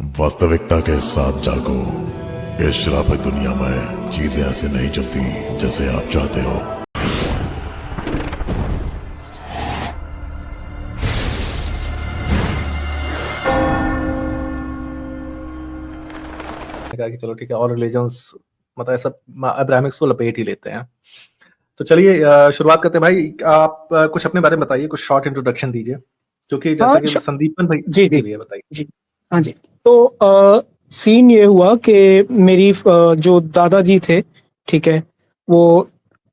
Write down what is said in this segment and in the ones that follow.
वास्तविकता के साथ जागो। इस शराफत दुनिया में चीजें ऐसे नहीं चलती जैसे आप चाहते हो। कहा कि चलो ठीक है, और रिलीजन्स मतलब ऐसा अब्राहमिक्स को लपेट ही लेते हैं। तो चलिए शुरुआत करते हैं। भाई आप कुछ अपने बारे में बताइए, कुछ शॉर्ट इंट्रोडक्शन दीजिए, क्योंकि जैसा कि संदीपन भाई जी जी भैया बताइए। जी हाँ जी। तो सीन ये हुआ कि मेरी जो दादाजी थे, ठीक है, वो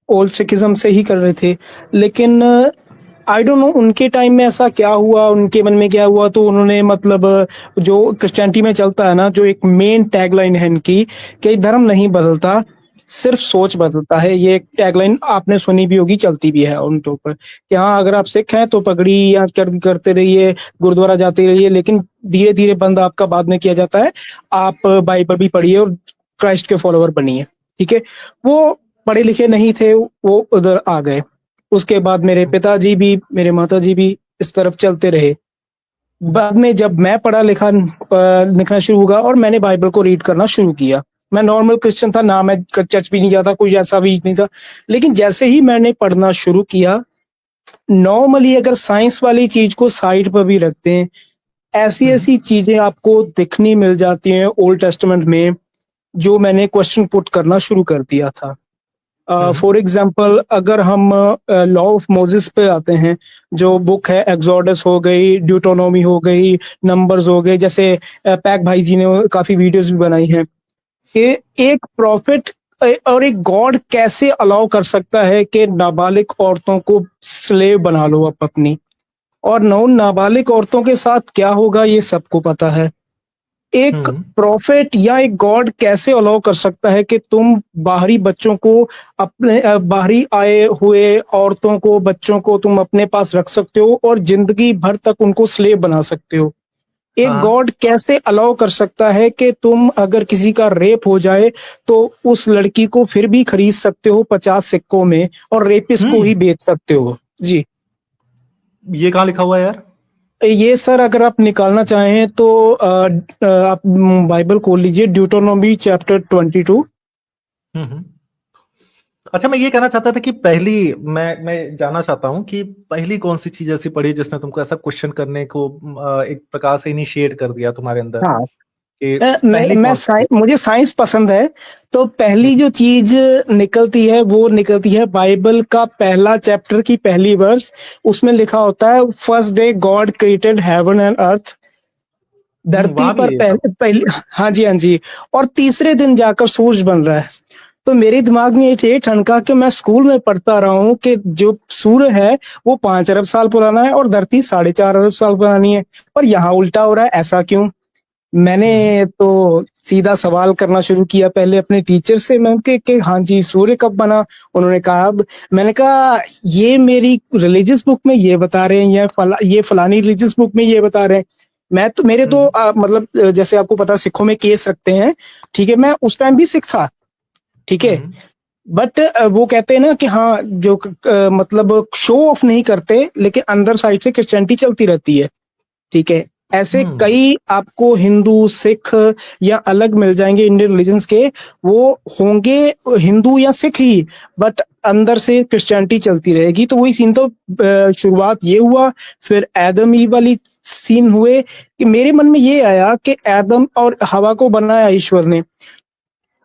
ओल्ड सिखिज्म से ही कर रहे थे, लेकिन आई डोंट नो उनके टाइम में ऐसा क्या हुआ, उनके मन में क्या हुआ, तो उन्होंने मतलब जो क्रिश्चियनिटी में चलता है ना, जो एक मेन टैगलाइन है इनकी कि धर्म नहीं बदलता, सिर्फ सोच बदलता है। ये एक टैगलाइन आपने सुनी भी होगी, चलती भी है उनके ऊपर कि हाँ, अगर आप सिख हैं तो पगड़ी या करते रहिए, गुरुद्वारा जाते रहिए, लेकिन धीरे धीरे बंद आपका बाद में किया जाता है। आप बाइबल भी पढ़िए और क्राइस्ट के फॉलोअर बनिए, ठीक है। वो पढ़े लिखे नहीं थे, वो उधर आ गए। उसके बाद मेरे पिताजी भी, मेरे माताजी भी इस तरफ चलते रहे। बाद में जब मैं पढ़ा लिखा लिखना शुरू हुआ और मैंने बाइबल को रीड करना शुरू किया, मैं नॉर्मल क्रिश्चियन था ना, मैं चर्च भी नहीं जाता, कोई ऐसा भी नहीं था। लेकिन जैसे ही मैंने पढ़ना शुरू किया, नॉर्मली अगर साइंस वाली चीज को साइड पर भी रखते हैं, ऐसी ऐसी चीजें आपको दिखनी मिल जाती हैं ओल्ड टेस्टामेंट में, जो मैंने क्वेश्चन पुट करना शुरू कर दिया था। फॉर एग्जाम्पल, अगर हम लॉ ऑफ मोजिस पे आते हैं, जो बुक है, एक्सोडस हो गई, ड्यूटोनोमी हो गई, नंबर्स हो गए, जैसे पैक भाई जी ने काफी वीडियोस भी बनाई हैं कि एक प्रॉफिट और एक गॉड कैसे अलाउ कर सकता है कि नाबालिग औरतों को स्लेव बना लो आप अपनी, और नाबालिग औरतों के साथ क्या होगा ये सबको पता है। एक प्रॉफिट या एक गॉड कैसे अलाउ कर सकता है कि तुम बाहरी बच्चों को, अपने बाहरी आए हुए औरतों को, बच्चों को तुम अपने पास रख सकते हो और जिंदगी भर तक उनको स्लेव बना सकते हो। एक गॉड कैसे अलाउ कर सकता है कि तुम अगर किसी का रेप हो जाए तो उस लड़की को फिर भी खरीद सकते हो 50 सिक्कों में और रेपिस्ट को ही बेच सकते हो। जी, ये कहाँ लिखा हुआ है यार? ये सर अगर आप निकालना चाहें तो आप बाइबल खोल लीजिए, ड्यूटोनोमी चैप्टर 22। अच्छा, मैं ये कहना चाहता था कि पहली मैं जानना चाहता हूँ कि पहली कौन सी चीज ऐसी पढ़ी जिसने तुमको ऐसा क्वेश्चन करने को एक प्रकार से इनिशिएट कर दिया तुम्हारे अंदर? हाँ, कि पहली कौन सी चीज? मुझे साइंस पसंद है, तो पहली जो चीज निकलती है वो निकलती है बाइबल का पहला चैप्टर की पहली वर्स। उसमें लिखा होता है, first day God created heaven and earth. धरती वहां भी पर है ये सब? पहले, हाँ जी हाँ जी, और तीसरे दिन जाकर सूरज बन रहा है। तो मेरे दिमाग में ये ठनका कि मैं स्कूल में पढ़ता रहा हूँ कि जो सूर्य है वो 5 अरब साल पुराना है और धरती 4.5 अरब साल पुरानी है, और यहाँ उल्टा हो रहा है, ऐसा क्यों? मैंने तो सीधा सवाल करना शुरू किया पहले अपने टीचर से, मैं कि हाँ जी, सूर्य कब बना? उन्होंने कहा, अब मैंने कहा ये मेरी रिलीजियस बुक में ये बता रहे हैं, ये फलानी रिलीजियस बुक में ये बता रहे हैं। मैं तो मेरे तो मतलब जैसे आपको पता, सिखों में केस रखते हैं, ठीक है, मैं उस टाइम भी सिख था, ठीक है, बट वो कहते हैं ना कि हाँ, जो मतलब शो ऑफ नहीं करते, लेकिन अंदर साइड से क्रिश्चियनिटी चलती रहती है, ठीक है। ऐसे कई आपको हिंदू, सिख या अलग मिल जाएंगे इंडियन रिलीजन्स के, वो होंगे हिंदू या सिख ही, बट अंदर से क्रिश्चियनिटी चलती रहेगी। तो वही सीन, तो शुरुआत ये हुआ, फिर एडम ईव वाली सीन हुए कि मेरे मन में ये आया कि एडम और हवा को बनाया ईश्वर ने,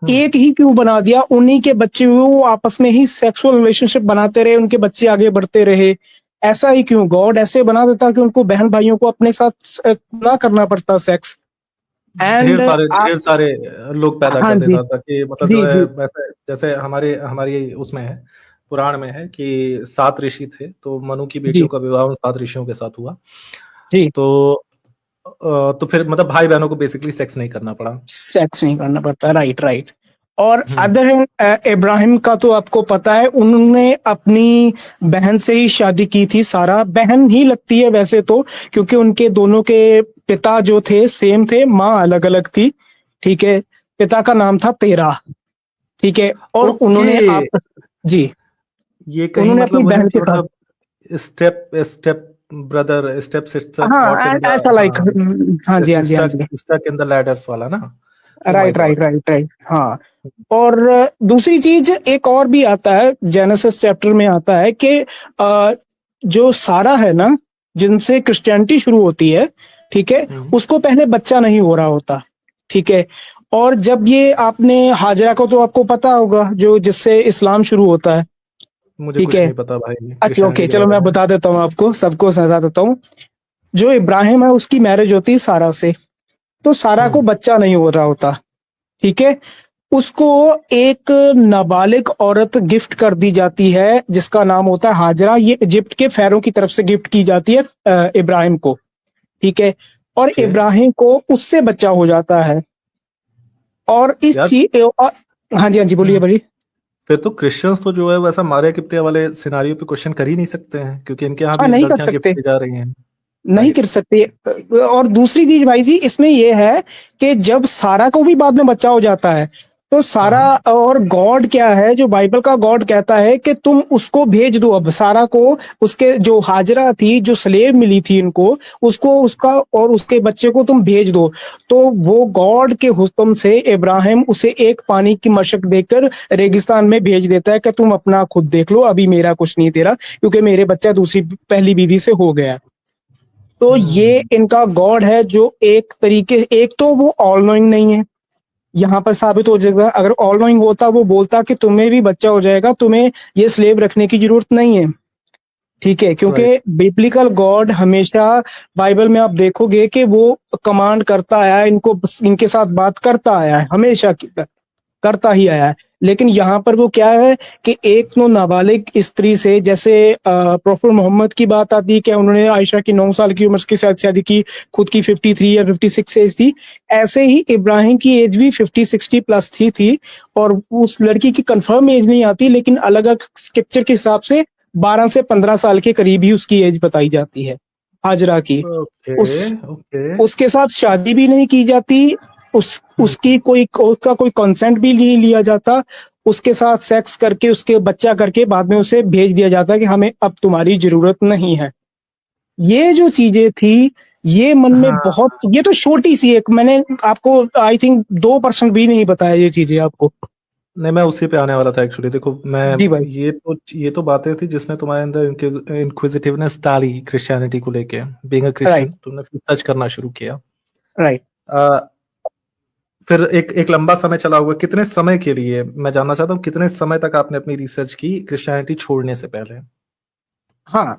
एक ही क्यों बना दिया? उन्हीं के बच्चे हुए, वो आपस में ही सेक्सुअल रिलेशनशिप बनाते रहे, उनके बच्चे आगे बढ़ते रहे। ऐसा ही क्यों? गॉड ऐसे बना देता कि उनको, बहन भाइयों को अपने साथ ना करना पड़ता सेक्स। एंड ढेर सारे लोग पैदा हाँ कर जी देता था कि मतलब जी जो है जी वैसे, जैसे हमारी उसमें है, पुराण में है कि 7 ऋषि थे, तो मनु की बेटियों जी का विवाह उन 7 ऋषियों के साथ हुआ। जी, तो फिर मतलब भाई बहनों को बेसिकली सेक्स नहीं करना पड़ा। सेक्स नहीं करना पड़ता, राइट राइट। और हम्म अदर हैंड इब्राहिम का तो आपको पता है, उन्होंने अपनी बहन से ही शादी की थी। सारा बहन ही लगती है वैसे तो, क्योंकि उनके दोनों के पिता जो थे सेम थे, माँ अलग अलग थी, ठीक है। पिता का नाम था तेरा, ठीक है, और उन्होंने ओके, आपस, जी, ये कहीं उन्होंने अपनी मतलब वो है बहन के थोड़ा साथ, step step brother step sister हाँ caught in the ऐसा लाइक, हाँ जी हाँ जी हाँ stuck ji, stuck in the ladders वाला ना? Oh my right right God. Right right, हाँ। और दूसरी चीज एक और भी आता है, जेनेसिस चैप्टर में आता है कि जो सारा है ना, जिनसे क्रिश्चियनिटी शुरू होती है, ठीक है, उसको पहले बच्चा नहीं हो रहा होता, ठीक है। और जब ये आपने हाजरा को तो आपको पता होगा, जो जिससे इस्लाम शुरू होता है, मुझे ठीक कुछ है। नहीं पता भाई अच्छा ओके, क्रिश्चियनिटी के चलो बारे मैं में। बता देता हूँ आपको, सबको बता देता हूँ। जो इब्राहिम है उसकी मैरिज होती है सारा से, तो सारा को हम्म बच्चा नहीं हो रहा होता, ठीक है। उसको एक नाबालिग औरत गिफ्ट कर दी जाती है जिसका नाम होता है हाजरा। ये इजिप्ट के फैरो की तरफ से गिफ्ट की जाती है इब्राहिम को, ठीक है। और ओके इब्राहिम को उससे बच्चा हो जाता है। और इस यार। चीज, हाँ जी हाँ जी, बोलिए हम्म, बोलिए। फिर तो क्रिश्चियंस तो जो है वैसा मारिया किप्तिया वाले सिनारियो पे क्वेश्चन कर ही नहीं सकते हैं, क्योंकि इनके यहाँ हाँ भी नहीं कर लड़कियां गिफ्ट सकते, की जा रही हैं। नहीं कर राइट। सकते। और दूसरी चीज भाई जी इसमें यह है कि जब सारा को भी बाद में बच्चा हो जाता है, तो हाँ सारा, हाँ। और गॉड क्या है, जो बाइबल का गॉड कहता है कि तुम उसको भेज दो, अब सारा को, उसके जो हाजरा थी, जो स्लेव मिली थी इनको, उसको, उसका और उसके बच्चे को तुम भेज दो। तो वो गॉड के हुक्म से इब्राहिम उसे एक पानी की मशक देकर रेगिस्तान में भेज देता है कि तुम अपना खुद देख लो, अभी मेरा कुछ नहीं तेरा, क्योंकि मेरे बच्चा दूसरी पहली बीवी से हो गया। तो ये हम्म इनका गॉड है जो एक तरीके, एक तो वो ऑल नोइंग नहीं है, यहाँ पर साबित हो जाएगा। अगर ऑल नोइंग होता, वो बोलता कि तुम्हें भी बच्चा हो जाएगा, तुम्हें ये स्लेव रखने की जरूरत नहीं है, ठीक है। क्योंकि राइट। बिब्लिकल गॉड हमेशा, बाइबल में आप देखोगे कि वो कमांड करता आया है इनको, इनके साथ बात करता आया है, हमेशा करता ही आया है। लेकिन यहाँ पर वो क्या है कि एक तो नाबालिग स्त्री से, जैसे प्रोफेट मोहम्मद की बात आती है कि उन्होंने आयशा की 9 साल की उम्र के साथ शादी की, खुद की 53 या 56 एज थी। ऐसे ही इब्राहिम की एज भी 50-60 प्लस थी। और उस लड़की की कंफर्म एज नहीं आती, लेकिन अलग अलग स्क्रिप्चर के हिसाब से 12 से 15 साल के करीब ही उसकी एज बताई जाती है, हाजरा की। ओके उस ओके। उसके साथ शादी भी नहीं की जाती, उसकी कोई, उसका कोई कंसेंट भी नहीं लिया जाता। उसके साथ सेक्स करके, उसके बच्चा करके बाद में उसे भेज दिया जाता है कि हमें अब तुम्हारी जरूरत नहीं है। ये जो चीजें थी, ये मन में हाँ बहुत, ये तो छोटी सी एक, मैंने आपको आई थिंक 2% भी नहीं बताया ये चीजें आपको। नहीं, मैं उसी पे आने वाला था एक्चुअली। देखो मैं, जी भाई। ये तो बातें थी जिसने तुम्हारे अंदर इंक्विजिटिवनेस डाली क्रिश्चियनिटी को लेके। बीइंग अ राइट क्रिश्चियन तुमने फिर सर्च करना शुरू किया। राइट। अ, फिर एक एक लंबा समय चला हुआ, कितने समय के लिए, मैं जानना चाहता हूँ कितने समय तक आपने अपनी रिसर्च की क्रिश्चियनिटी छोड़ने से पहले? हाँ,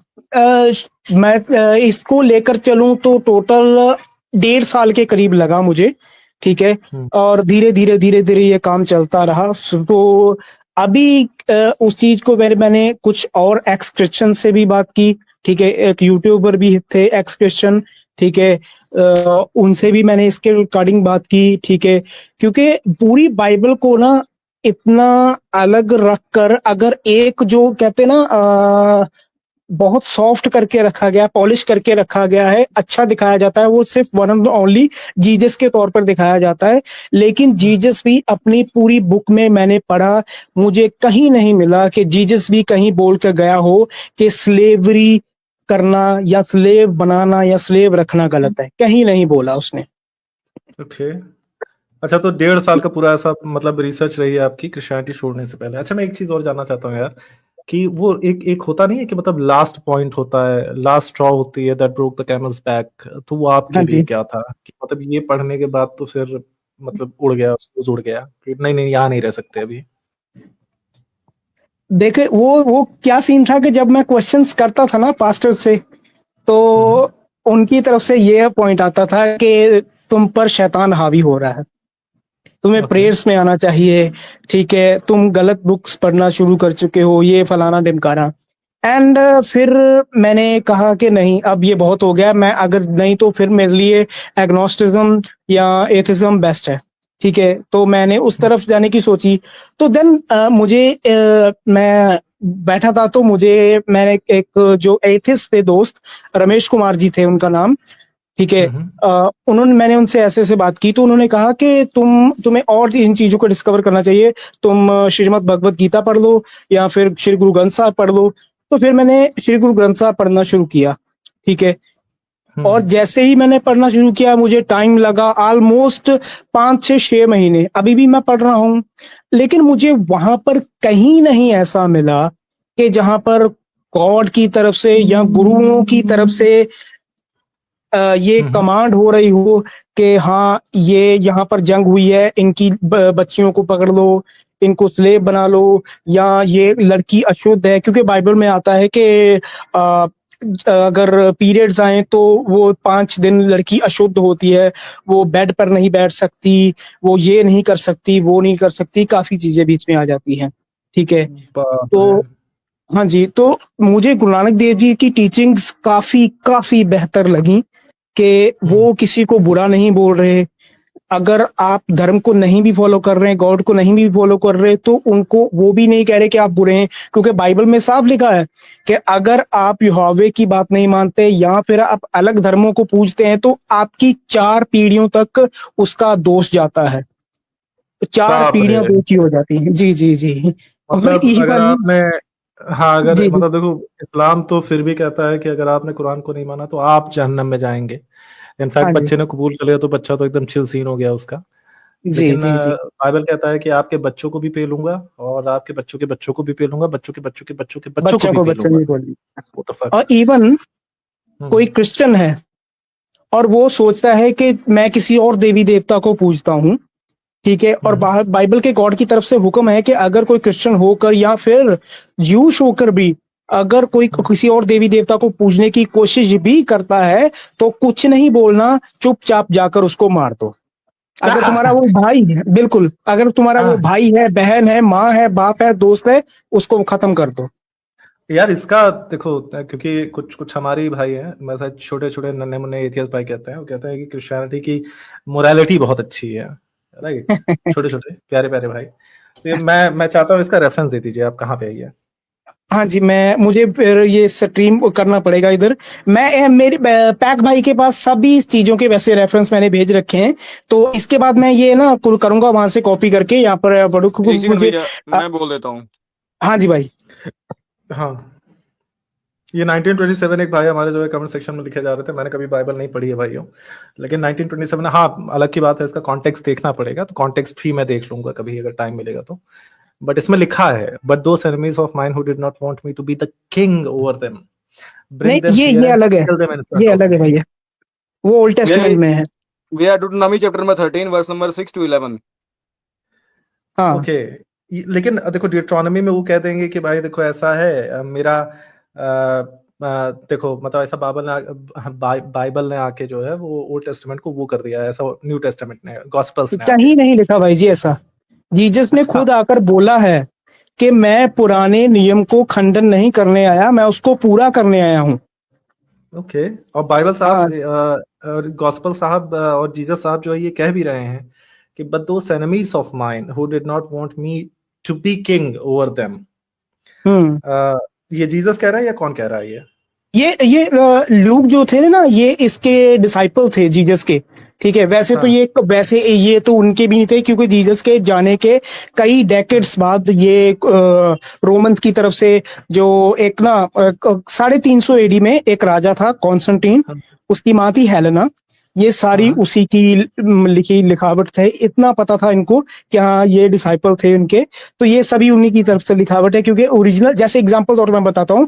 मैं इसको लेकर चलूं तो टोटल 1.5 साल के करीब लगा मुझे, ठीक है। हम्म और धीरे धीरे ये काम चलता रहा। तो अभी उस चीज को मैंने कुछ और एक्स क्रिश्चियन से भी बात की, ठीक है। एक यूट्यूबर भी थे एक्स क्रिश्चियन, ठीक है। उनसे भी मैंने इसके रिगार्डिंग बात की, ठीक है। क्योंकि पूरी बाइबल को ना इतना अलग रख कर, अगर एक जो कहते हैं ना, बहुत सॉफ्ट करके रखा गया, पॉलिश करके रखा गया है, अच्छा दिखाया जाता है, वो सिर्फ one of the only Jesus के तौर पर दिखाया जाता है। लेकिन जीसस भी अपनी पूरी बुक में मैंने पढ़ा, मुझे कहीं नहीं मिला कि जीसस भी कहीं बोल कर गया हो कि स्लेवरी करना या स्लेव बनाना या स्लेव रखना गलत है, कहीं नहीं बोला उसने। ओके। अच्छा, तो 1.5 साल का पूरा ऐसा मतलब रिसर्च रही है आपकी क्रिश्चियनिटी छोड़ने से पहले। अच्छा, मैं एक चीज और जानना चाहता हूँ यार, कि वो एक एक होता नहीं है कि मतलब लास्ट पॉइंट होता है, लास्ट स्ट्रॉ होती है, that broke the camel's back, तो वो आपके हाँ लिए जी। क्या था? कि मतलब ये पढ़ने के बाद तो फिर मतलब उड़ गया, फ्यूज उड़ गया कि नहीं नहीं यहाँ नहीं रह सकते अभी? देखे वो क्या सीन था कि जब मैं क्वेश्चंस करता था ना पास्टर से, तो हम्म उनकी तरफ से ये पॉइंट आता था कि तुम पर शैतान हावी हो रहा है, तुम्हें ओके। प्रेयर्स में आना चाहिए, ठीक है, तुम गलत बुक्स पढ़ना शुरू कर चुके हो, ये फलाना ढिमकाना। एंड फिर मैंने कहा कि नहीं, अब ये बहुत हो गया, मैं अगर नहीं तो फिर मेरे लिए एग्नोस्टिज्म या एथिज्म बेस्ट है, ठीक है। तो मैंने उस तरफ जाने की सोची। तो देन मुझे मैं बैठा था, तो मुझे मैंने एक जो एथिस्ट थे दोस्त, रमेश कुमार जी थे उनका नाम, ठीक है। हम्म उन्होंने, मैंने उनसे ऐसे ऐसे बात की, तो उन्होंने कहा कि तुम्हें और इन चीजों को डिस्कवर करना चाहिए, तुम श्रीमद् भगवत गीता पढ़ लो या फिर श्री गुरु ग्रंथ साहब पढ़ लो। तो फिर मैंने श्री गुरु ग्रंथ साहब पढ़ना शुरू किया, ठीक है। और हम्म, जैसे ही मैंने पढ़ना शुरू किया मुझे टाइम लगा ऑलमोस्ट 5 से 6 महीने, अभी भी मैं पढ़ रहा हूँ, लेकिन मुझे वहां पर कहीं नहीं ऐसा मिला कि जहां पर गॉड की तरफ से या गुरुओं की तरफ से ये हम्म, कमांड हो रही हो कि हाँ ये यहाँ पर जंग हुई है, इनकी बच्चियों को पकड़ लो, इनको स्लेव बना लो, या ये लड़की अशुद्ध है, क्योंकि बाइबल में आता है कि अ, अगर पीरियड्स आए तो वो 5 दिन लड़की अशुद्ध होती है, वो बेड पर नहीं बैठ सकती, वो ये नहीं कर सकती, वो नहीं कर सकती, काफी चीजें बीच में आ जाती हैं। ठीक है। बाप रे। तो हाँ जी, तो मुझे गुरु नानक देव जी की टीचिंग्स काफी काफी बेहतर लगी कि हम्म, वो किसी को बुरा नहीं बोल रहे। अगर आप धर्म को नहीं भी फॉलो कर रहे हैं, गॉड को नहीं भी फॉलो कर रहे, तो उनको वो भी नहीं कह रहे कि आप बुरे हैं, क्योंकि बाइबल में साफ लिखा है कि अगर आप यहोवा की बात नहीं मानते या फिर आप अलग धर्मों को पूजते हैं तो आपकी 4 पीढ़ियों तक उसका दोष जाता है। चार बाप रे। पीढ़ियां दोषी हो जाती हैं। जी जी जी। और मतलब अगर इवन आपने, हाँ अगर जी जी मतलब देखो, इस्लाम तो फिर भी कहता है कि अगर आपने कुरान को नहीं माना तो आप जहन्नम में जाएंगे। हाँ इनफैक्ट जी बच्चे ने कबूल कर लिया तो बच्चा तो एकदम चिल सीन हो गया उसका। जी लेकिन जी जी। बाइबल कहता है कि आपके बच्चों को भी पेलूंगा और आपके बच्चों के बच्चों को भी पेलूंगा, बच्चों के बच्चों के बच्चों के बच्चों को बच्चा भी को बच्चा पेलूंगा। नहीं बोली। वो तो फक। और इवन कोई हम्म, क्रिश्चियन है और वो सोचता है कि मैं किसी और देवी देवता को पूजता हूँ, ठीक है, और हम्म, बाहर बाइबल के गॉड की तरफ से हुक्म है कि अगर कोई क्रिश्चियन होकर या फिर ज्यूश होकर भी अगर कोई हम्म। किसी और देवी देवता को पूजने की कोशिश भी करता है तो कुछ नहीं बोलना, चुपचाप जाकर उसको मार दो। अगर तुम्हारा वो भाई है, बिल्कुल, अगर तुम्हारा वो हाँ भाई है, बहन है, माँ है, बाप है, दोस्त है, उसको खत्म कर दो। यार, इसका देखो, क्योंकि कुछ कुछ हमारे भाई हैं, मतलब छोटे छोटे नन्हे मुन्ने एथियस्ट भाई कहते हैं, वो कहते हैं कि क्रिश्चियनिटी की मोरालिटी बहुत अच्छी है। राइट। छोटे छोटे प्यारे प्यारे भाई। तो ये मैं चाहता हूँ इसका रेफरेंस दे दीजिए, आप कहाँ पे आई है। हाँ जी, मैं मुझे फिर ये स्ट्रीम करना पड़ेगा इधर। मैं मेरे पैक भाई के पास सभी चीजों के वैसे रेफरेंस मैंने भेज रखे हैं, तो इसके बाद मैं ये ना करूंगा वहां से कॉपी करके यहाँ पर पढ़ू, क्योंकि एक सेकंड मुझे भैया, अ, मैं बोल देता हूँ। हाँ जी भाई। हाँ, ये 1927 एक भाई हमारे जो है कमेंट सेक्शन में लिखे जा रहे थे, मैंने कभी बाइबल नहीं पढ़ी है भाइयों, लेकिन 1927, हाँ अलग की बात है, इसका कॉन्टेक्स्ट देखना पड़ेगा, तो कॉन्टेक्स्ट भी मैं देख लूंगा कभी अगर टाइम मिलेगा तो। बट इसमें लिखा है, but those enemies of mine who did not want me to be the king over them, नहीं, ब्रिंग देम ये हियर ये एंड अलग है, किल देम इन ये फ्रंट ऑफ अलग है मी। भैया, वो ओल्ड भैया टेस्टमेंट में है। भैया deuteronomy chapter number 13 verse number 6 to 11। हाँ ओके। लेकिन देखो डिट्रोनॉमी में वो कह देंगे कि भाई देखो ऐसा है, मेरा देखो मतलब ऐसा बाइबल ने आके जो है वो ओल्ड टेस्टामेंट को वो कर दिया है, ऐसा न्यू टेस्टामेंट ने, गॉस्पल्स ने आके। कहीं नहीं लिखा भाई जी ऐसा। जीसस ने हाँ। खुद आकर बोला है कि मैं पुराने नियम को खंडन नहीं करने आया, मैं उसको पूरा करने आया हूँ। ओके। और बाइबल साहब हाँ। और गॉस्पल साहब और जीसस साहब जो है ये कह भी रहे हैं कि but those enemies of mine who did not want me to be king over them. Hmm. ये जीसस कह रहा है या कौन कह रहा है ये? ये लूक जो थे ना, ये इसके डिसाइपल थे जीसस के, ठीक है। वैसे तो हाँ, ये तो उनके भी नहीं थे, क्योंकि जीसस के जाने के कई डेकेड्स बाद ये रोमन्स की तरफ से जो एक ना 350 एडी में एक राजा था कॉन्स्टेंटीन, हाँ, उसकी माँ थी हेलेना, ये सारी हाँ, उसी की लिखी लिखावट थे। इतना पता था इनको कि हाँ ये डिसाइपल थे उनके, तो ये सभी उन्हीं की तरफ से लिखावट है। क्योंकि ओरिजिनल, जैसे एग्जांपल तौर पर मैं बताता हूँ,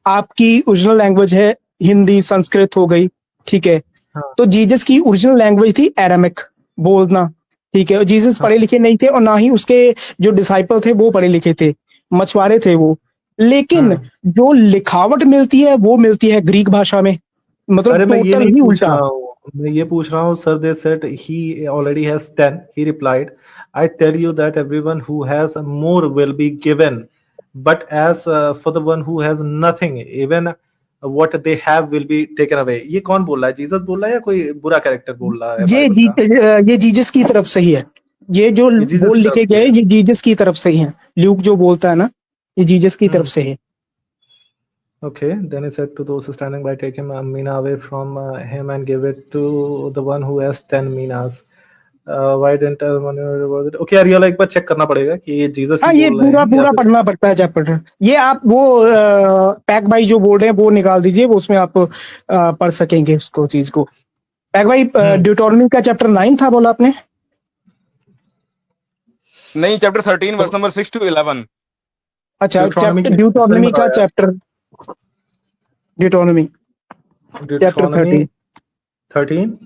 आपकी ओरिजिनल लैंग्वेज है हिंदी, संस्कृत हो गई, ठीक है। हाँ, तो जीसस की ओरिजिनल लैंग्वेज थी एरामिक बोलना, ठीक है। और जीसस हाँ। पढ़े लिखे नहीं थे और ना ही उसके जो डिसाइपल थे वो पढ़े लिखे थे, मछुआरे थे वो। लेकिन हम्म। जो लिखावट मिलती है वो मिलती है ग्रीक भाषा में, मतलब अरे मैं ये टोटल नहीं ही पूछ उल्टा। रहा हूँ, मैं ये पूछ रहा हूँ, sir they said he already has 10, he replied, I tell you that everyone who has more will be given, but as for the one who has nothing even what they have will be taken away. ये कौन बोल रहा है, Jesus बोल रहा है या कोई बुरा कैरेक्टर बोल रहा है बाइबल का? ये जीसस की तरफ से ही है। ये जो ये जीसस बोल की तरफ लिखे से गए है। ये जीसस की तरफ से ही है। ल्यूक जो बोलता है ना, ये जीसस की तरफ हम्म। से है। Okay, then he said to those standing by, take him a mina away from him and give it to the one who has 10 minas. Why didn't okay यार, ये वाला एक बार चेक करना पड़ेगा कि ये जीसस हाँ ही ये बोल रहे पूरा हैं या पूरा फिर पढ़ना पड़ता है चैप्टर। ये आप वो पैक भाई जो बोल रहे हैं वो निकाल दीजिए, वो उसमें आप पढ़ सकेंगे उसको चीज को। पैक भाई ड्यूटोनॉमी का चैप्टर 9 था बोला आपने? नहीं, चैप्टर 13 वर्स नंबर 6 to 11। अच्छा ड्यूटोनॉमी चैप्टर की ड्यूटोनॉमी बताओ का यार। Chapter Deuteronomy chapter Deuteronomy 13। 13।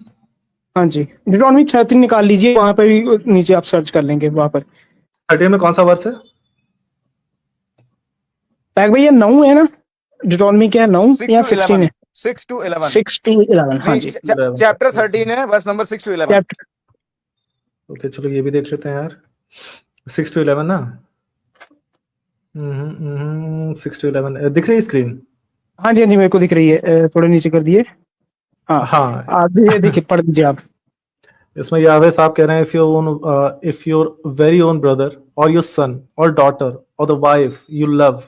हाँ जी ड्यूटोनॉमी 13 निकाल लीजिए, वहां पर भी नीचे आप सर्च कर लेंगे वहां पर। 13 में कौन सा वर्स है? पैक भाई ये 9 है ना? ड्यूटोनॉमी क्या है, 9 6 या to 16 11। है? 6 to 11। 6 to 11 हाँ नहीं, जी। चैप्टर 13 है, verse number 6 to 11। Chapter okay चलो ये भी देख लेते हैं यार। 6 to 11 ना। 6 to 11 दिख रही है स्क्रीन? हाँ जी मेरे को दिख रही है, थोड़े नीचे कर दिए। हाँ हाँ। आप देखिए पढ़ दीजिए आप। इसमें यावे साहब कह रहे हैं if your very own brother और योर सन और डॉटर और द वाइफ यू लव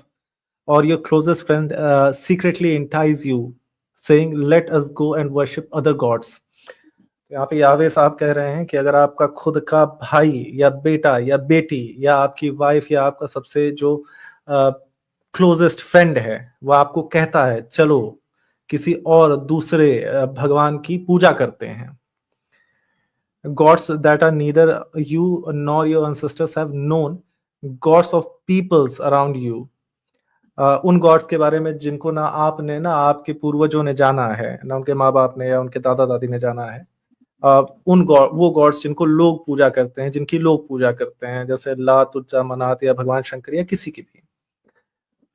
और your closest friend secretly entice you saying let us go and worship other gods। यहाँ पे यावे साहब कह रहे हैं कि अगर आपका खुद का भाई या बेटा या बेटी या आपकी वाइफ या आपका सबसे जो क्लोजेस्ट फ्रेंड है वो आपको कहता है चलो किसी और दूसरे भगवान की पूजा करते हैं, gods that are neither you nor your ancestors have known, gods of peoples around you, उन गॉड्स के बारे में जिनको ना आपने ना आपके पूर्वजों ने जाना है, ना उनके माँ बाप ने या उनके दादा दादी ने जाना है, उन वो गॉड्स जिनको लोग पूजा करते हैं, जिनकी लोग पूजा करते हैं, जैसे लात उज्जा मनात या भगवान शंकर या किसी की भी।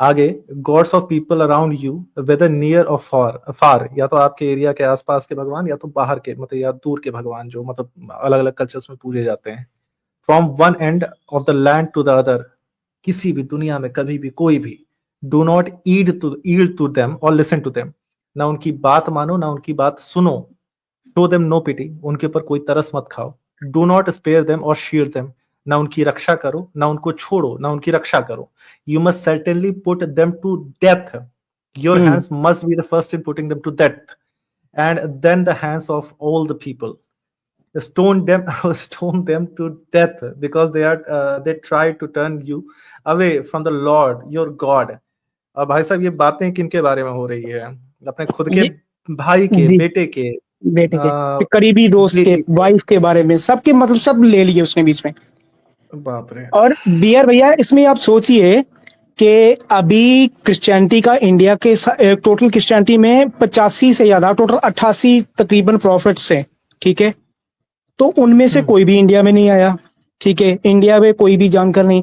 आगे God's of people around you whether near और फार, या तो आपके एरिया के आसपास के भगवान या तो बाहर के मतलब या दूर के भगवान जो मतलब अलग अलग कल्चर्स में पूजे जाते हैं। From one end of the land to the other, किसी भी दुनिया में कभी भी कोई भी, do not yield to them और लिसन टू देम, ना उनकी बात मानो ना उनकी बात सुनो, शो देम नो पिटी, उनके ऊपर कोई तरस मत खाओ, डू नॉट स्पेयर देम और शील्ड देम, ना उनकी रक्षा करो ना उनको छोड़ो ना उनकी रक्षा करो, you must certainly put them to death, your hands must be the first in putting them to death and then the hands of all the people, stone them to death because they try to turn you away from the Lord your God। अब भाई साहब ये बातें किनके बारे में हो रही है? अपने खुद के भाई के, बेटे के, करीबी दोस्त के, वाइफ के बारे में, सबके मतलब सब ले लिए उसने बीच में। बाप रे। और बियर भैया इसमें आप सोचिए कि अभी क्रिश्चियनिटी का इंडिया के टोटल क्रिश्चियनिटी में 85 से ज्यादा, टोटल 88 तकरीबन प्रॉफिट्स हैं, ठीक है, तो उनमें से कोई भी इंडिया में नहीं आया, ठीक है, इंडिया में कोई भी जानकर नहीं।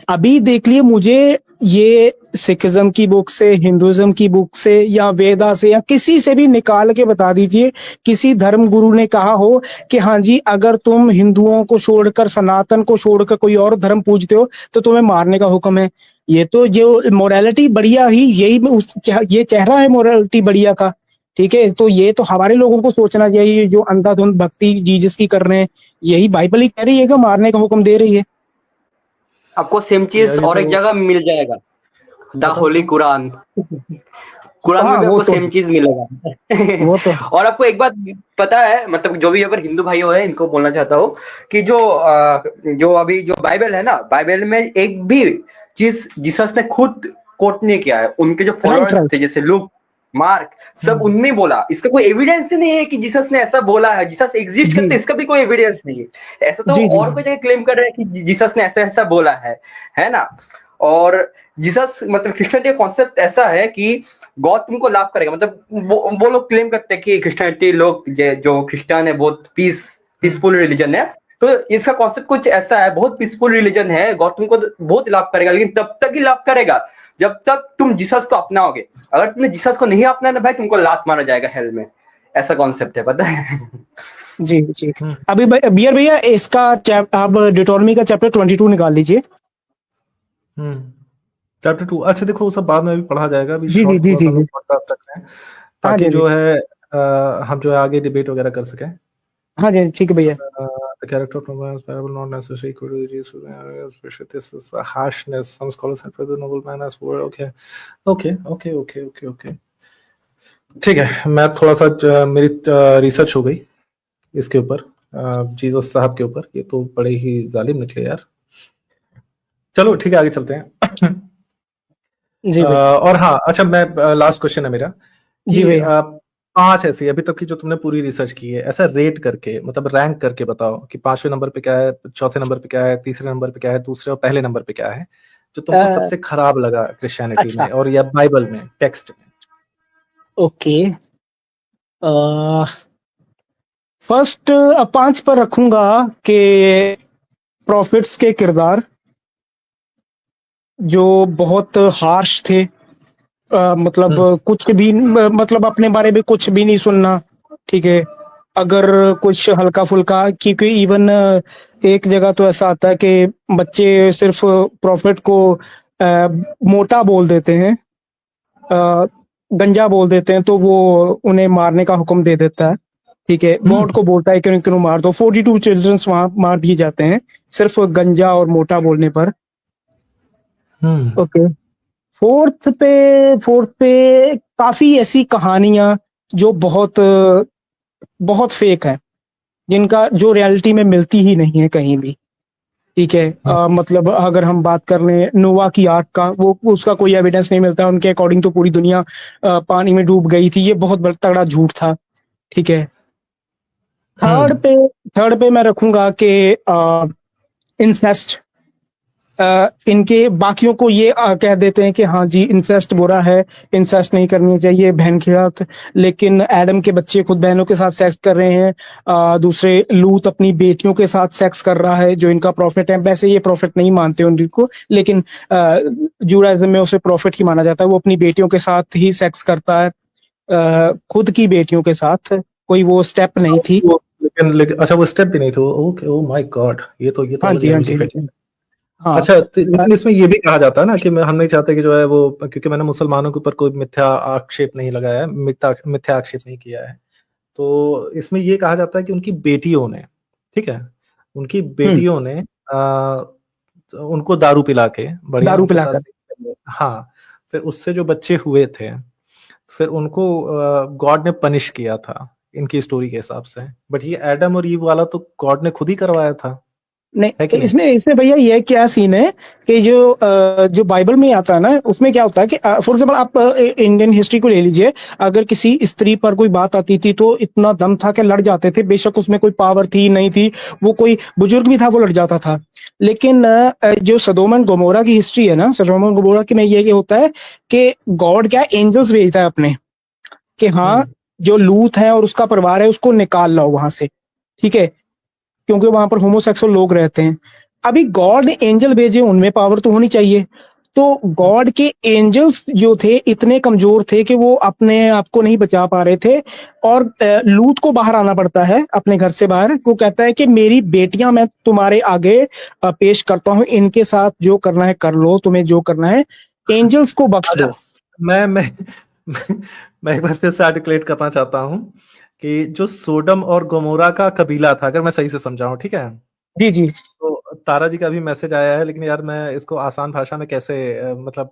अभी देख लिए मुझे ये सिखिज्म की बुक से, हिंदुइज्म की बुक से या वेदा से या किसी से भी निकाल के बता दीजिए किसी धर्म गुरु ने कहा हो कि हाँ जी अगर तुम हिंदुओं को छोड़कर, सनातन को छोड़कर कोई और धर्म पूजते हो तो तुम्हें मारने का हुक्म है। ये तो जो मोरालिटी बढ़िया ही यही ये चेहरा है मोरालिटी बढ़िया का, ठीक है, तो ये तो हमारे लोगों को सोचना चाहिए जो अंधाधुंध भक्ति जीसस की कर रहे हैं, यही बाइबल ही कह रही है कि मारने का हुक्म दे रही है। आपको सेम चीज और एक जगह मिल जाएगा, द होली कुरान में भी आपको सेम चीज मिलेगा। वो तो और आपको एक बात पता है, मतलब जो भी अगर हिंदू भाइयों है इनको बोलना चाहता हूँ कि जो अभी जो बाइबल है ना, बाइबल में एक भी चीज जीसस ने खुद कोट नहीं किया है, उनके जो फॉलोअर्स थे जैसे लूक, मार्क, सब उनने बोला। इसका कोई एविडेंस ही नहीं है कि जीसस ने ऐसा बोला है, जीसस एग्जिस्ट करते, इसका भी कोई एविडेंस नहीं है। ऐसा तो और कोई जगह क्लेम कर रहे हैं कि जीसस ने ऐसा ऐसा बोला है ना। और जीसस मतलब क्रिश्चियनिटी का कॉन्सेप्ट ऐसा है कि गॉड तुमको लाभ करेगा, मतलब वो लोग क्लेम करते हैं कि क्रिश्चियनिटी लोग जो क्रिश्चियन है बहुत पीसफुल रिलीजन है, तो इसका कॉन्सेप्ट कुछ ऐसा है, बहुत पीसफुल रिलीजन है, गॉड तुमको बहुत लाभ करेगा, लेकिन तब तक ही लाभ करेगा जब तक तुम जीसस को अपनाओगे। अगर तुमने जीसस को नहीं अपनाया भाई तुमको लात मारा जाएगा हेल में, ऐसा कॉन्सेप्ट है, पता है। जी जी। अभी बियर भैया इसका आप डिटोनॉमी का चैप्टर 22 निकाल लीजिए। चैप्टर 2 अच्छा देखो सब बाद में भी पढ़ा जाएगा, अभी जी, शॉर्ट जी, थोड़ा सा जी, लोग पॉडकास्ट रख रहे हैं ताकि जो है हम जो है आगे डिबेट वगैरह कर सकें। हाँ जी ठीक है भैया। The character of Nova's parable not necessarily equal to Jesus, especially this is a harshness. Some scholars have the noble man as word. Okay. ठीक है, मैं थोड़ा सा मेरी रिसर्च हो गई इसके ऊपर, जीसस साहब के ऊपर। ये तो बड़े ही जालिम निकले यार। चलो ठीक है, आगे चलते हैं। जी भाई। और हाँ, अच्छा, मैं लास्ट क्वेश्चन है मेरा जी कि भैया। 5 ऐसी अभी तक की जो तुमने पूरी रिसर्च की है, ऐसा रेट करके, मतलब रैंक करके बताओ कि 5वें नंबर पे क्या है, चौथे नंबर पे क्या है, तीसरे नंबर पे क्या है, दूसरे और पहले नंबर पे क्या है, जो तुमको अ, सबसे खराब लगा क्रिश्चियनिटी अच्छा। में और या बाइबल में, टेक्स्ट में। ओके। फर्स्ट 5 पर रखूंगा कि प्रॉफिट्स के किरदार जो बहुत हार्श थे। मतलब हम्म। कुछ भी मतलब अपने बारे में कुछ भी नहीं सुनना। ठीक है। अगर कुछ हल्का फुल्का, क्योंकि इवन एक जगह तो ऐसा आता है कि बच्चे सिर्फ प्रॉफिट को मोटा बोल देते हैं, अ, गंजा बोल देते हैं, तो वो उन्हें मारने का हुक्म दे देता है। ठीक है, हम्म। गॉड को बोलता है कि क्यों मार दो। 42 चिल्ड्रंस वहां मार दिए जाते हैं सिर्फ गंजा और मोटा बोलने पर। हम्म। ओके। फोर्थ पे काफी ऐसी कहानियां जो बहुत बहुत फेक है, जिनका जो रियलिटी में मिलती ही नहीं है कहीं भी। ठीक है। हम्म। मतलब अगर हम बात कर लें नोवा की आर्क का, वो उसका कोई एविडेंस नहीं मिलता। उनके अकॉर्डिंग तो पूरी दुनिया पानी में डूब गई थी। ये बहुत तगड़ा झूठ था। ठीक है। थर्ड हम्म। पे थर्ड पे मैं रखूंगा कि इंसेस्ट। इनके बाकियों को ये कह देते हैं कि हाँ जी इंसेस्ट बुरा है, इंसेस्ट नहीं करनी चाहिए, बहन के साथ। लेकिन एडम के बच्चे खुद बहनों के साथ सेक्स कर रहे हैं। दूसरे लूत अपनी बेटियों के साथ सेक्स कर रहा है, जो इनका प्रॉफिट है। वैसे ये प्रॉफिट नहीं मानते उनको, लेकिन जूडाइज्म में उसे प्रॉफिट ही माना जाता है। वो अपनी बेटियों के साथ ही सेक्स करता है, खुद की बेटियों के साथ। कोई वो स्टेप नहीं थी। लेकिन अच्छा, वो स्टेप भी नहीं था। ओके, ओ माय गॉड, ये तो हाँ अलग जी, हाँ लेवल की जी, हाँ फेक। जी। हाँ। अच्छा, तो लेकिन इसमें ये भी कहा जाता है ना कि हम नहीं चाहते कि जो है वो, क्योंकि मैंने मुसलमानों के ऊपर कोई मिथ्या आक्षेप नहीं लगाया है, मिथ्या आक्षेप नहीं किया है, तो इसमें ये कहा जाता है कि उनकी बेटियों ने, ठीक है, उनकी हम्म। बेटियों ने उनको दारू पिला के बढ़िया दारू उनके साथ पिलाकर। sex कर लिया। हाँ, फिर उससे जो बच्चे हुए थे, फिर उनको गॉड ने पनिश किया था इनकी स्टोरी के हिसाब से। बट ये एडम और ईव वाला तो गॉड ने खुद ही करवाया था, है नहीं, कि नहीं? इसमें इसमें भैया ये क्या सीन है कि जो बाइबल में आता है ना, उसमें क्या होता है कि फॉर एग्जाम्पल आप इंडियन हिस्ट्री को ले लीजिए। अगर किसी स्त्री पर कोई बात आती थी तो इतना दम था कि लड़ जाते थे, बेशक उसमें कोई पावर थी नहीं थी। वो कोई बुजुर्ग भी था, वो लड़ जाता था। लेकिन जो सदोम एंड गोमोरा की हिस्ट्री है ना, सदोम एंड गोमोरा की में ये होता है कि गॉड क्या एंजल्स भेजता है अपने, कि हाँ हम्म। जो लूत है और उसका परिवार है उसको निकाल लाओ वहां से। ठीक है, क्योंकि वहां पर होमोसेक्सुअल लोग रहते हैं। अभी गॉड ने एंजल भेजे, उनमें पावर तो होनी चाहिए। तो गॉड के एंजल्स जो थे इतने कमजोर थे कि वो अपने आप को नहीं बचा पा रहे थे। और लूत को बाहर आना पड़ता है अपने घर से बाहर। वो कहता है कि मेरी बेटियां मैं तुम्हारे आगे पेश करता हूं, इनके साथ जो करना है कर लो, तुम्हें जो करना है, एंजल्स को बख्श अच्छा, दो। मैं मैं एक बार फिर से आर्टिकुलेट करना चाहता हूँ कि जो सोडम और गोमोरा का कबीला था, अगर मैं सही से समझा हूँ, ठीक है, जी जी। तो तारा जी का भी मैसेज आया है, लेकिन यार मैं इसको आसान भाषा में कैसे, मतलब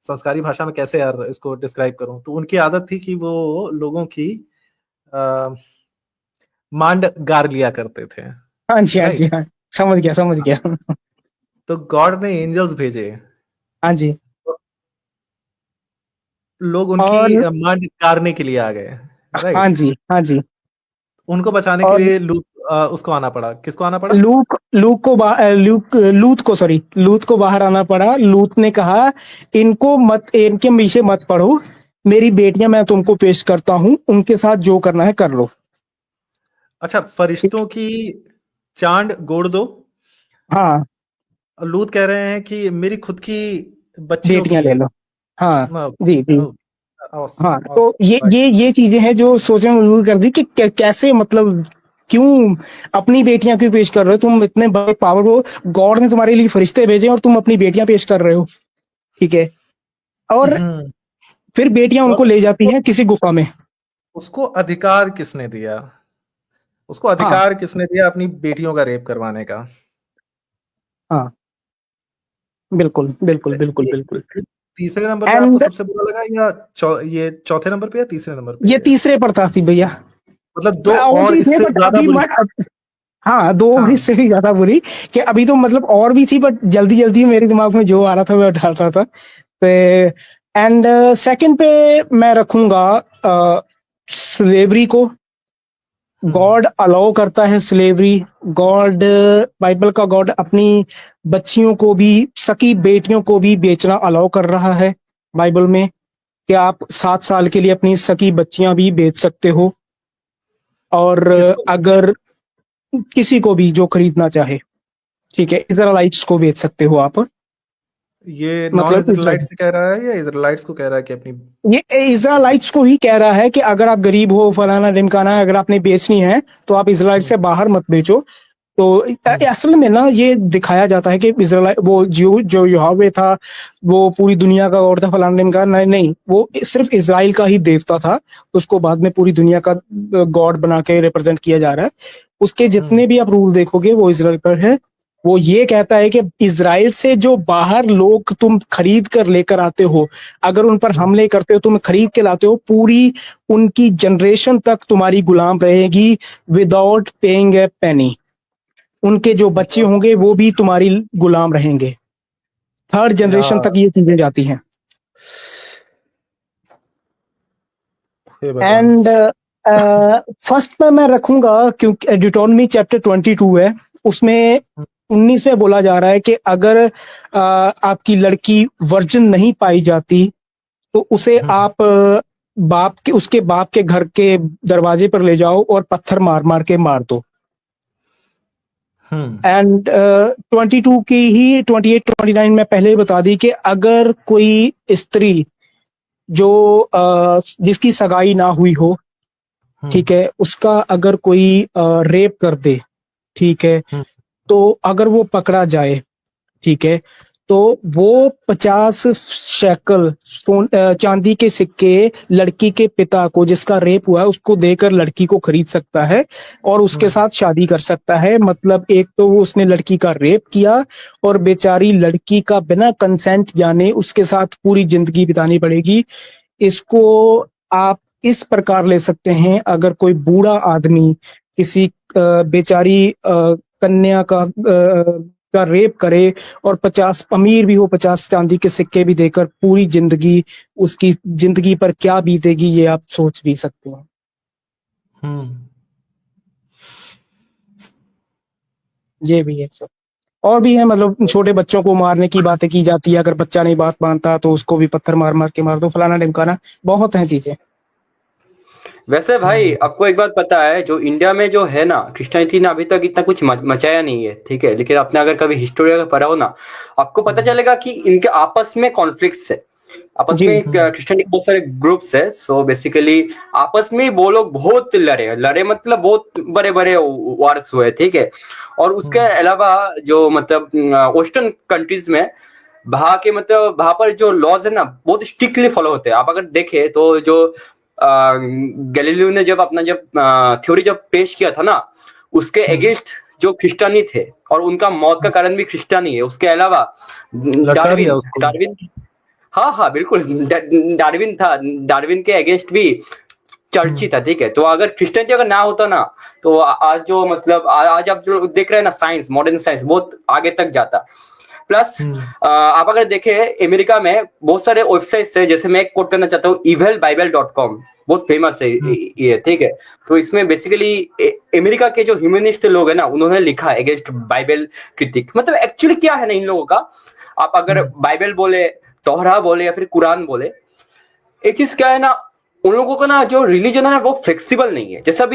संस्कारी भाषा में कैसे यार इसको डिस्क्राइब करूं। तो उनकी आदत थी कि वो लोगों की अ, मांड गार लिया करते थे, हाँ जी, हाँ जी, राइट? हाँ। समझ गया, समझ गया। तो गॉड ने एंजल्स भेजे, हाँ जी। तो लोग उनकी और मांड गारने के लिए आ गए, हाँ राइट? जी, हाँ जी। उनको बचाने के और लिए उसको आना पड़ा। किसको आना पड़ा? लूत को बाहर आना पड़ा। लूत ने कहा इनको मत, इनके पीछे मत पड़ो, मेरी बेटियां मैं तुमको पेश करता हूं, उनके साथ जो करना है कर लो। अच्छा, फरिश्तों की चांद गोड़ दो। हाँ, लूत कह रहे हैं कि मेरी खुद की बच्चियों बेटियां की। ले लो। हाँ नो, जी जी। नो, हाँ, awesome, तो awesome, right. ये चीजें हैं जो सोचने में मजबूर कर दी कि कैसे, मतलब क्यों अपनी बेटियां क्यों पेश कर रहे हो? तुम इतने बड़े पावर हो, गॉड ने तुम्हारे लिए फरिश्ते भेजे और तुम अपनी बेटियां पेश कर रहे हो। ठीक है। और हम्म। फिर बेटियां और उनको ले जाती उसको हैं किसी गुफा में। उसको अधिकार किसने दिया? उसको हाँ अधिकार किसने दिया अपनी बेटियों का रेप करवाने का? हाँ, बिल्कुल बिल्कुल बिल्कुल ये बिल्कुल। तीसरे नंबर पे आपको एंड सबसे बुरा लगा, या ये चौथे नंबर पे या तीसरे नंबर पे ये ये? तीसरे पर था सी भैया। मतलब दो और और भी थे इससे बट ज्यादा अभी बुरी। हाँ, दो हाँ। इससे भी ज्यादा बुरी कि अभी तो मतलब और भी थी बट जल्दी जल्दी मेरे दिमाग में जो आ रहा था मैं डाल रहा था। तो एंड सेकंड पे मैं रखूंगा स्लेवरी को। गॉड अलाउ करता है स्लेवरी। गॉड, बाइबल का गॉड अपनी बच्चियों को भी, सकी बेटियों को भी बेचना अलाउ कर रहा है बाइबल में, कि आप 7 साल के लिए अपनी सकी बच्चियां भी बेच सकते हो, और किसको? अगर किसी को भी जो खरीदना चाहे, ठीक है, इजराइट्स को बेच सकते हो आप। ये नॉन मतलब इजराइलाइट्स से कह रहा है या इजराइलाइट्स को कह रहा है कि अपनी? ये इजराइट्स को ही कह रहा है कि अगर आप गरीब हो, फलाना ढिमकाना, अगर आपने बेचनी है तो आप इजराइल से बाहर मत बेचो। तो असल में ना ये दिखाया जाता है कि इजराइल, वो जो यहोवा था वो पूरी दुनिया का गॉड था, फलाना ढिमकाना, नहीं नहीं, वो सिर्फ इजराइल का ही देवता था। उसको बाद में पूरी दुनिया का गॉड बना के रिप्रेजेंट किया जा रहा है। उसके जितने भी आप रूल देखोगे वो इजराइल पर है। वो ये कहता है कि इजराइल से जो बाहर लोग तुम खरीद कर लेकर आते हो, अगर उन पर हमले करते हो, तुम खरीद के लाते हो, पूरी उनकी जनरेशन तक तुम्हारी गुलाम रहेगी विदाउट पेइंग ए पेनी। उनके जो बच्चे होंगे वो भी तुम्हारी गुलाम रहेंगे। थर्ड जनरेशन तक ये चीजें जाती हैं। एंड फर्स्ट में मैं रखूंगा क्योंकि डिटोनमी चैप्टर 22 है, उसमें 19 में बोला जा रहा है कि अगर आपकी लड़की वर्जिन नहीं पाई जाती तो उसे आप उसके बाप के घर के दरवाजे पर ले जाओ और पत्थर मार मार के मार दो। एंड 22 की ही 28 29 में पहले ही बता दी कि अगर कोई स्त्री जो जिसकी सगाई ना हुई हो, ठीक है, उसका अगर कोई रेप कर दे, ठीक है, तो अगर वो पकड़ा जाए, ठीक है, तो वो 50 शेकल चांदी के सिक्के लड़की के पिता को, जिसका रेप हुआ है, उसको देकर लड़की को खरीद सकता है और उसके साथ शादी कर सकता है। मतलब एक तो वो उसने लड़की का रेप किया और बेचारी लड़की का बिना कंसेंट जाने उसके साथ पूरी जिंदगी बितानी पड़ेगी। इसको आप इस प्रकार ले सकते हैं, अगर कोई बूढ़ा आदमी किसी बेचारी कन्या का रेप करे और 50 अमीर भी हो, 50 चांदी के सिक्के भी देकर, पूरी जिंदगी उसकी जिंदगी पर क्या बीतेगी ये आप सोच भी सकते हैं। ये भी है सब, और भी है, मतलब छोटे बच्चों को मारने की बातें की जाती है, अगर बच्चा नहीं बात मानता तो उसको भी पत्थर मार मार के मार दो, फलाना ढिमकाना, बहुत है चीजें। वैसे भाई आपको एक बात पता है, जो इंडिया में जो है ना, क्रिश्चियनिटी ने अभी तक इतना कुछ मचाया नहीं है, ठीक है, लेकिन आपने अगर कभी हिस्टोरी अगर पढ़ा हो ना, आपको पता चलेगा कि इनके आपस में कॉन्फ्लिक्ट्स है। आपस में क्रिश्चियनिटी बहुत सारे ग्रुप्स है, सो बेसिकली आपस में वो लोग बहुत लड़े मतलब बहुत बड़े बड़े वार्स हुए, ठीक है। और उसके अलावा जो मतलब वेस्टर्न कंट्रीज में वहां के मतलब वहां पर जो लॉज है ना बहुत स्ट्रिक्टली फॉलो होते हैं। आप अगर देखें तो जो गैलीलियो ने जब अपना थ्योरी जब पेश किया था ना, उसके अगेंस्ट जो क्रिश्चियनी थे और उनका मौत का कारण भी क्रिश्चियनी है। उसके अलावा डार्विन, हाँ बिल्कुल, डार्विन था, डार्विन के अगेंस्ट भी चर्च ही था, ठीक है। तो अगर क्रिश्चियनिटी अगर ना होता ना, तो आज जो मतलब आज आप जो देख रहे हैं ना साइंस, मॉडर्न साइंस बहुत आगे तक जाता। प्लस आप अगर देखें अमेरिका में बहुत सारे वेबसाइट्स है, जैसे मैं एक कोट करना चाहता हूँ, evilbible.com, बहुत फेमस है ये, ठीक है। तो इसमें बेसिकली अमेरिका के जो ह्यूमनिस्ट लोग है ना, उन्होंने लिखा है अगेंस्ट बाइबल क्रिटिक। मतलब एक्चुअली क्या है ना इन लोगों का, आप अगर बाइबल बोले, तोहरा बोले या फिर कुरान बोले, एक चीज क्या है ना, उन लोगों का ना जो रिलीजन है ना वो फ्लेक्सिबल नहीं है। जैसा